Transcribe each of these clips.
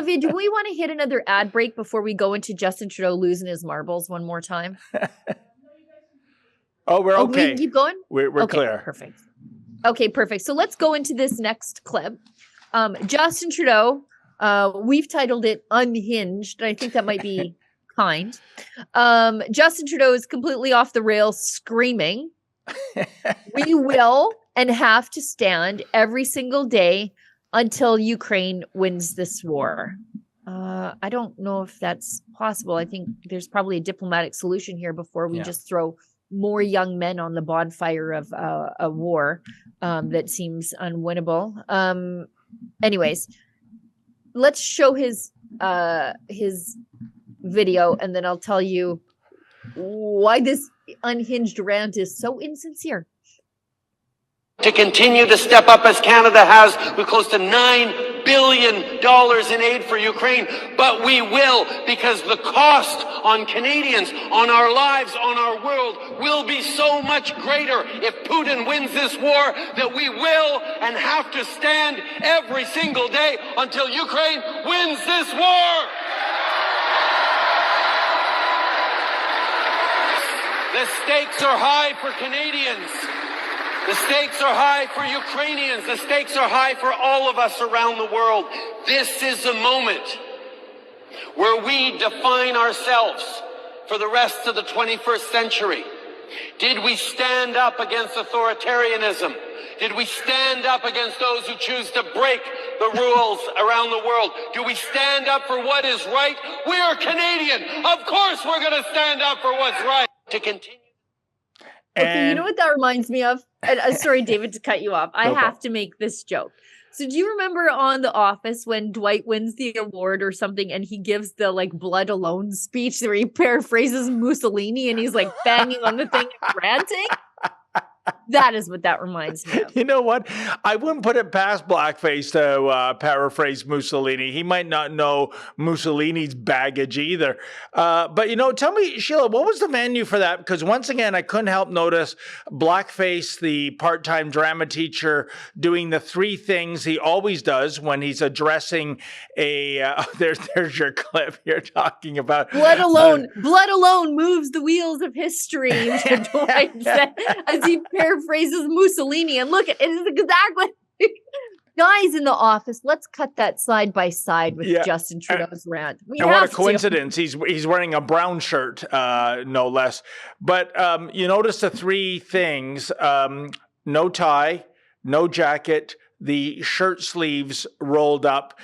David, do we want to hit another ad break before we go into Justin Trudeau losing his marbles one more time? Oh, we're okay. We can keep going? We're okay, clear. Perfect. Okay, perfect. So let's go into this next clip. Justin Trudeau, we've titled it Unhinged. I think that might be kind. Justin Trudeau is completely off the rails screaming, "We will and have to stand every single day until Ukraine wins this war." I don't know if that's possible. I think there's probably a diplomatic solution here before we just throw more young men on the bonfire of a war that seems unwinnable. Anyways, let's show his video, and then I'll tell you why this unhinged rant is so insincere. To continue to step up as Canada has with close to $9 billion in aid for Ukraine. But we will, because the cost on Canadians, on our lives, on our world will be so much greater if Putin wins this war that we will and have to stand every single day until Ukraine wins this war. The stakes are high for Canadians. The stakes are high for Ukrainians. The stakes are high for all of us around the world. This is a moment where we define ourselves for the rest of the 21st century. Did we stand up against authoritarianism? Did we stand up against those who choose to break the rules around the world? Do we stand up for what is right? We are Canadian. Of course we're going to stand up for what's right. To continue. Okay, you know what that reminds me of? Sorry, David, to cut you off. I have to make this joke. So do you remember on The Office when Dwight wins the award or something and he gives the like blood alone speech where he paraphrases Mussolini and he's like banging on the thing and ranting? That is what that reminds me of. You know what? I wouldn't put it past Blackface to paraphrase Mussolini. He might not know Mussolini's baggage either. But, you know, tell me, Sheila, what was the venue for that? Because once again, I couldn't help notice Blackface, the part-time drama teacher, doing the three things he always does when he's addressing a... there's your clip you're talking about. Blood alone moves the wheels of history, Dwight said, as he paraphrases Mussolini. And look, it is exactly guys in The Office. Let's cut that side by side with Justin Trudeau's rant. And what a coincidence! He's wearing a brown shirt, no less. But you notice the three things: no tie, no jacket, the shirt sleeves rolled up.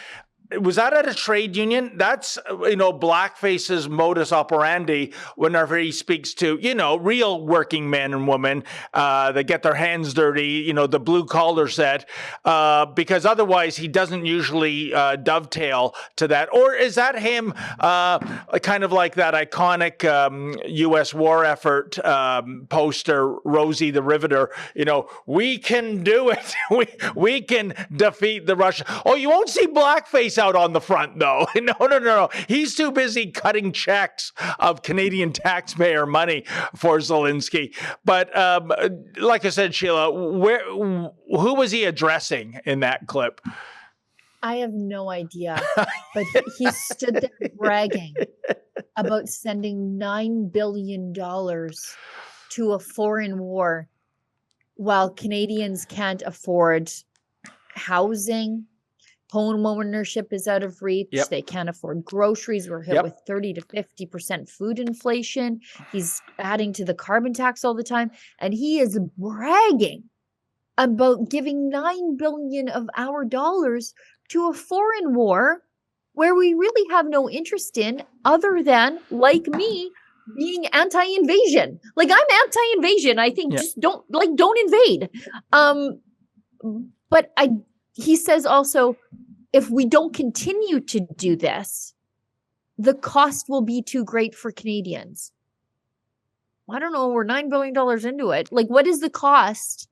Was that at a trade union? That's, you know, Blackface's modus operandi whenever he speaks to, you know, real working men and women that get their hands dirty, you know, the blue collar set, because otherwise he doesn't usually dovetail to that. Or is that him kind of like that iconic U.S. war effort poster, Rosie the Riveter, you know, we can do it. we can defeat the Russians. Oh, you won't see Blackface out on the front, though. No. He's too busy cutting checks of Canadian taxpayer money for Zelensky. But like I said, Sheila, who was he addressing in that clip? I have no idea. But he stood there bragging about sending $9 billion to a foreign war while Canadians can't afford housing. Home ownership is out of reach. Yep. They can't afford groceries. We're hit with 30 to 50% food inflation. He's adding to the carbon tax all the time. And he is bragging about giving $9 billion of our dollars to a foreign war where we really have no interest in other than, like me, being anti-invasion. Like, I'm anti-invasion. I think just don't invade. But he says also, if we don't continue to do this, the cost will be too great for Canadians. I don't know. We're $9 billion into it. Like, what is the cost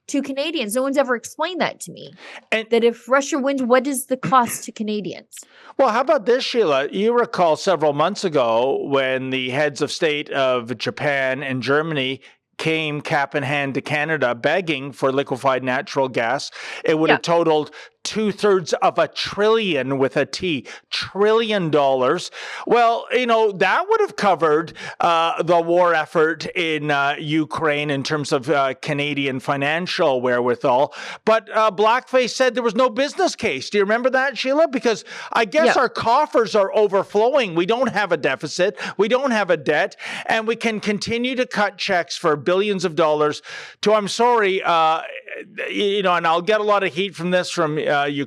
to Canadians? No one's ever explained that to me. And that if Russia wins, what is the cost to Canadians? Well, how about this, Sheila? You recall several months ago when the heads of state of Japan and Germany came cap in hand to Canada begging for liquefied natural gas, it would have totaled 2/3 of $1 trillion with a T, $1 trillion. Well, that would have covered the war effort in Ukraine in terms of Canadian financial wherewithal. But Blackface said there was no business case. Do you remember that, Sheila? Because I guess our coffers are overflowing. We don't have a deficit. We don't have a debt. And we can continue to cut checks for billions of dollars to, I'm sorry, and I'll get a lot of heat from this from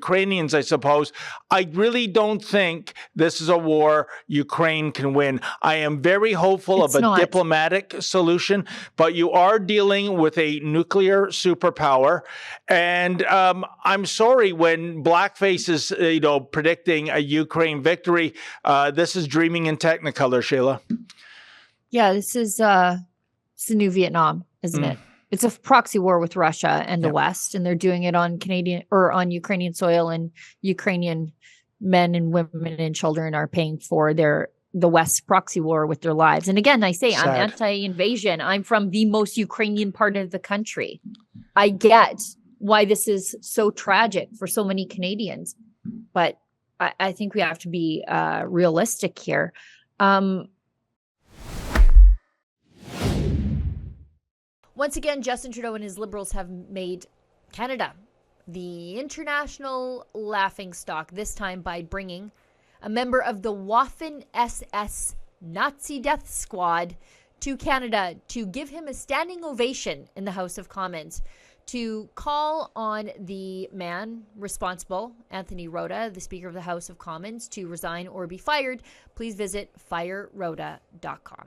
Ukrainians, I suppose. I really don't think this is a war Ukraine can win. I am very hopeful of a diplomatic solution, but you are dealing with a nuclear superpower. And I'm sorry, when Blackface is, predicting a Ukraine victory, this is dreaming in Technicolor, Sheila. Yeah, this is the new Vietnam, isn't it? It's a proxy war with Russia and the West, and they're doing it on on Ukrainian soil, and Ukrainian men and women and children are paying for the West's proxy war with their lives. And again, I say I'm anti-invasion. I'm from the most Ukrainian part of the country. I get why this is so tragic for so many Canadians, but I think we have to be realistic here. Once again, Justin Trudeau and his Liberals have made Canada the international laughingstock, this time by bringing a member of the Waffen-SS Nazi death squad to Canada to give him a standing ovation in the House of Commons, to call on the man responsible, Anthony Rota, the Speaker of the House of Commons, to resign or be fired. Please visit firerota.com.